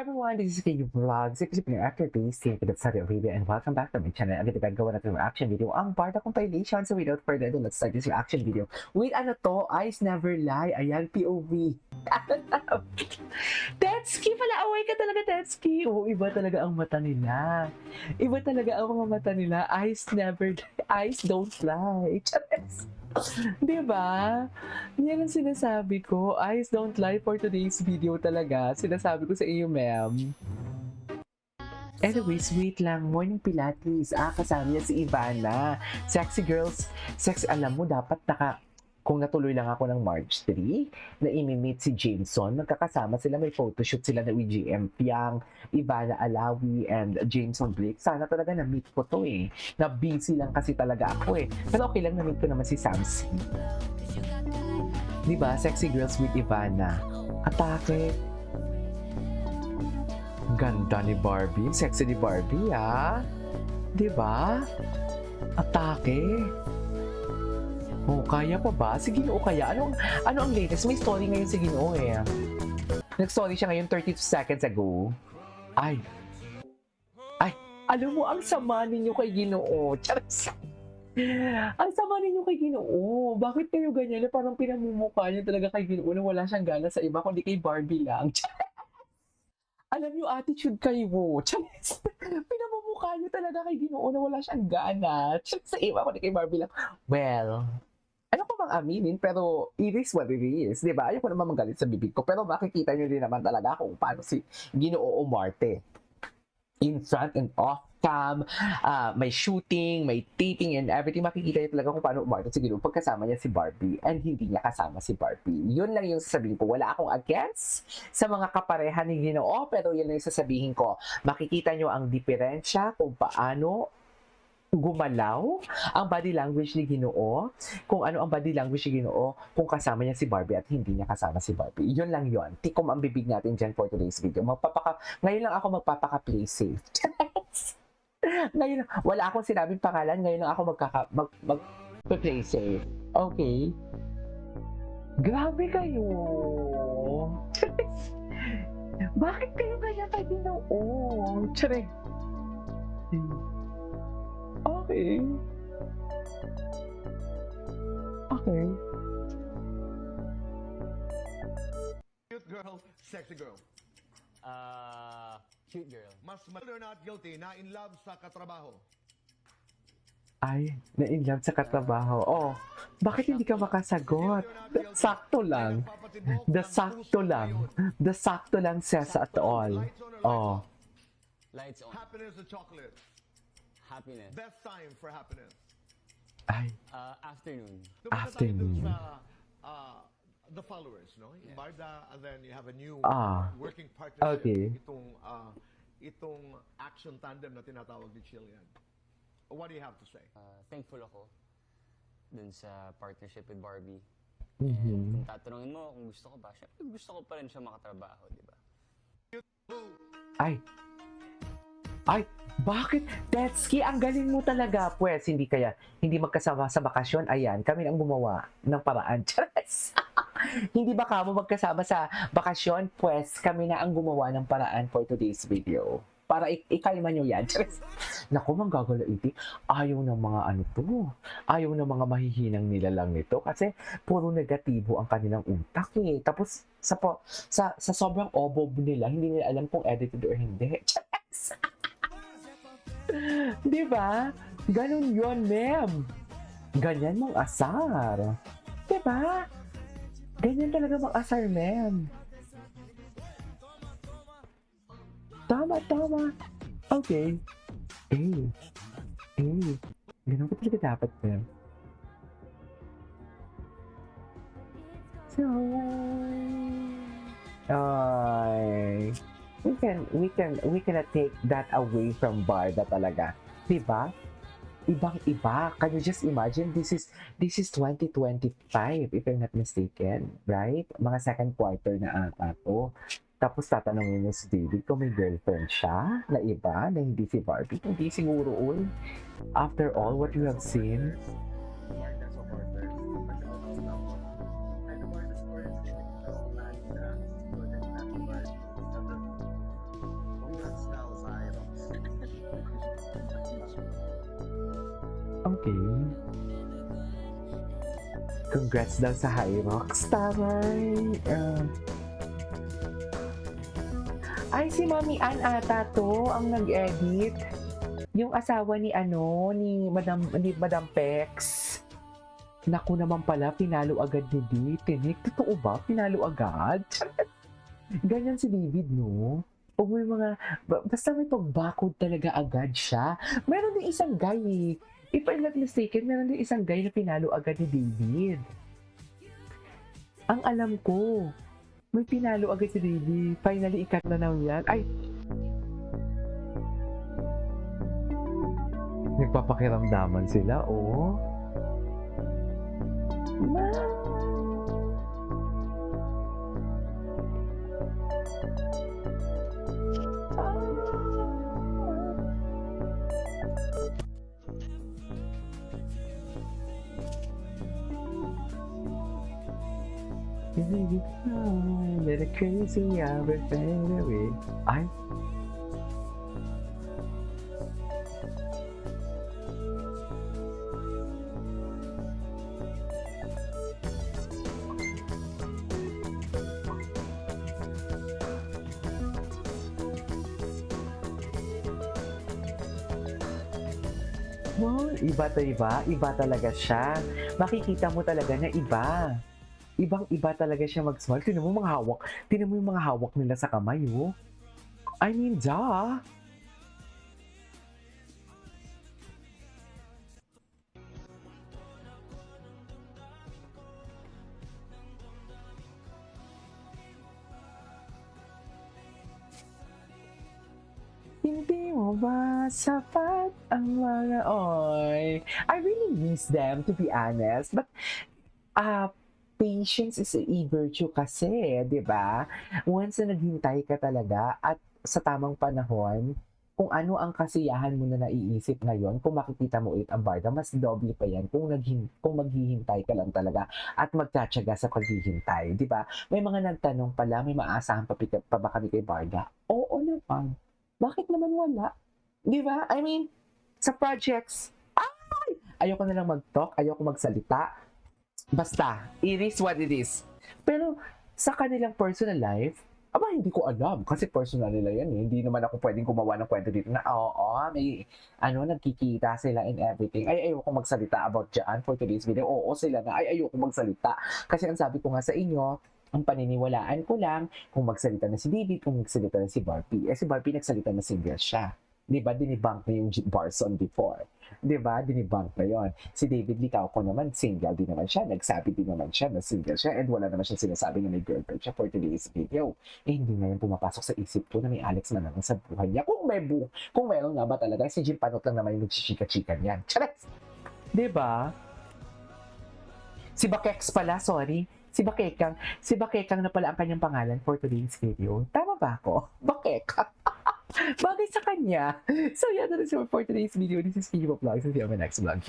Hi everyone, this is KU Vlogs. If you're after this, thank you for Saudi Arabia and welcome back to my channel. Agad gawa natin reaction video ang Barda compilation. So without further ado, let's start this reaction video with ano to, Eyes Never Lie. Ayan, POV. Tetsuki pala, away ka talaga Tetsuki. Oo, iba talaga ang mata nila. Iba talaga ang mga mata nila. Eyes don't lie. Chares. Diba? Yan ang sinasabi ko. Eyes don't lie for today's video talaga. Sinasabi ko sa iyo, ma'am. Anyways, wait lang. Morning Pilates. Kasama niya si Ivana. Sexy girls. Alam mo, dapat kung natuloy lang ako ng March 3, na imi-meet si Jameson, magkakasama sila, may photoshoot sila na with GM Piang, Ivana Alawi, and Jameson Blake. Sana talaga na-meet ko to eh. Na-busy lang kasi talaga ako eh. Pero okay lang, na-meet ko naman si Samsi. Diba? Sexy girls with Ivana. Atake. Ganda ni Barbie. Sexy ni Barbie, ah. Diba? Atake. Oh, kaya pa ba? Si Ginoo kaya? Ano ang latest? May story ngayon si Ginoo eh. Nag-story siya ngayon 32 seconds ago. Ay, alam mo, ang sama ninyo kay Ginoo. Charas. Ang sama ninyo kay Ginoo. Bakit kayo ganyan? Parang pinamumukha niyo talaga kay Ginoo na wala siyang gana sa iba, kundi kay Barbie lang. Alam niyo, attitude kayo. Charas. Pinamumukha niyo talaga kay Ginoo na wala siyang gana. Sa iba, kundi kay Barbie lang. Well, ano ko bang aminin, pero it is what it is, di ba? Ayaw ko naman magalit sa bibig ko, pero makikita nyo din naman talaga kung paano si Ginoo Marte. In front and off cam, may shooting, may taping and everything, makikita nyo talaga kung paano umarte si Ginoo pagkasama niya si Barbie and hindi niya kasama si Barbie. Yun lang yung sasabihin ko. Wala akong against sa mga kapareha ni Ginoo, pero yun lang yung sasabihin ko. Makikita nyo ang diferensya kung paano gumalaw ang body language ni Ginoo, kung ano ang body language ni Ginoo kung kasama niya si Barbie at hindi niya kasama si Barbie. Yun lang yun. Tikom ang bibig natin dyan for today's video. Ngayon lang ako magpapaka-play safe. Ngayon, wala akong sinabing pangalan. Ngayon lang ako magpa-play safe. Okay? Grabe kayo! Bakit kayo kaya kay Ginoo? Tsare! Okay. Okay. Cute girl, sexy girl. Cute girl. Mas or not guilty na in love sa katrabaho. Ay, na-inlove sa katrabaho. Oh, bakit hindi ka makasagot? Sakto lang. The sakto lang says at all. Oh. Lights on. Happiness or chocolate? Happiness. Best time for happiness. Ay, Afternoon. Dumunta tayo dun afternoon. sa the followers, no? Yung Barda, and then you have a new working partnership. Okay. Itong action tandem na tinatawag ni Chilian. What do you have to say? Thankful ako dun sa partnership with Barbie. Mhm. And kung tatanungin mo kung gusto ko ba, syempre gusto ko pa rin siya makatrabaho, di ba? Ay, bakit? Tetsuki, ang galing mo talaga. Pwes, hindi magkasama sa bakasyon. Ayan, kami ang gumawa ng paraan. Charas! Hindi ba kamo magkasama sa bakasyon? Pwes, kami na ang gumawa ng paraan for today's video. Para ikalma nyo yan. Charas! Naku, manggagalaiti. Ayaw ng mga ano to. Ayaw ng mga mahihinang nilalang nito. Kasi puro negatibo ang kanilang utak eh. Tapos, sa sobrang obob nila, hindi nila alam kung edited or hindi. Charas! Di ba? Ganun yun, ma'am. Ganyan mong asar. Di ba? Ganyan talaga mong asar, ma'am. Tama. Okay. Ganun ko talaga dapat, ma'am. So, ay, we cannot take that away from Barda talaga. Diba? Ibang-iba. Can you just imagine? This is 2025, if I'm not mistaken. Right? Mga second quarter na ata to. Tapos tatanungin niyo si David kung may girlfriend siya na iba, na hindi si Barbie. Hindi siguro, all. After all what you have seen. Okay. Congrats daw sa Hyrox. Taray. Ay, si Mami Ann ata to ang nag-edit. Yung asawa ni Madam Pex. Naku naman pala, pinalo agad ni Tinik. Totoo ba? Pinalo agad? Ganyan si David, no? O may basta may pagbakod talaga agad siya. Meron din isang guy eh. If I'm not mistaken, meron din isang guy na pinalo agad ni David. Ang alam ko, may pinalo agad si David. Finally, ikat na naman yan. Ay! Nagpapakiramdaman sila, oh. Let it crazy hour fade away. Ay. Wow, iba talaga siya. Makikita mo talaga na iba. Ibang-iba talaga siya mag-smile. Tingnan mo yung mga hawak nila sa kamay, oh. I mean, duh. Hindi mo ba sapat ang mga oy? I really miss them, to be honest. But, patience is a virtue kasi, di ba? Once na naghintay ka talaga at sa tamang panahon, kung ano ang kasiyahan mo na naiisip ngayon, kung makikita mo ulit ang Barda, mas doble pa yan kung maghihintay ka lang talaga at magtsatsaga sa paghihintay, di ba? May mga nagtanong pala, may maasahan pa ba kami kay Barda? Oo naman. Bakit naman wala? Di ba? I mean, sa projects, ayoko na lang mag-talk, ayoko magsalita. Basta, it is what it is. Pero, sa kanilang personal life, hindi ko alam. Kasi personal nila yan eh. Hindi naman ako pwedeng gumawa ng kwento dito na, may, nagkikita sila and everything. Ayoko magsalita about dyan for today's video. Oo, sila na, ayoko magsalita. Kasi ang sabi ko nga sa inyo, ang paniniwalaan ko lang, kung magsalita na si David, kung magsalita na si Barbie. Si Barbie nagsalita na single siya. Diba, dinibunk na yung Barson before. Diba, dinibunk na yon. Si David Licao ko naman, single din naman siya. Nagsabi din naman siya na single siya and wala naman siya sinasabi na may girlfriend siya for today's video. Hindi ngayon pumapasok sa isip ko na may Alex na naman sa buhay niya. Kung meron nga ba talaga, si Jim Panot lang naman yung nagsishika-chika niyan. Charas! Diba? Si Bakex pala, sorry. Si Bakekang na pala ang kanyang pangalan for today's video. Tama ba ako? Bakekang. Bagay sa kanya. So, yan na rin for today's video. This is Steve Vlogs. See you on my next vlog. Bye!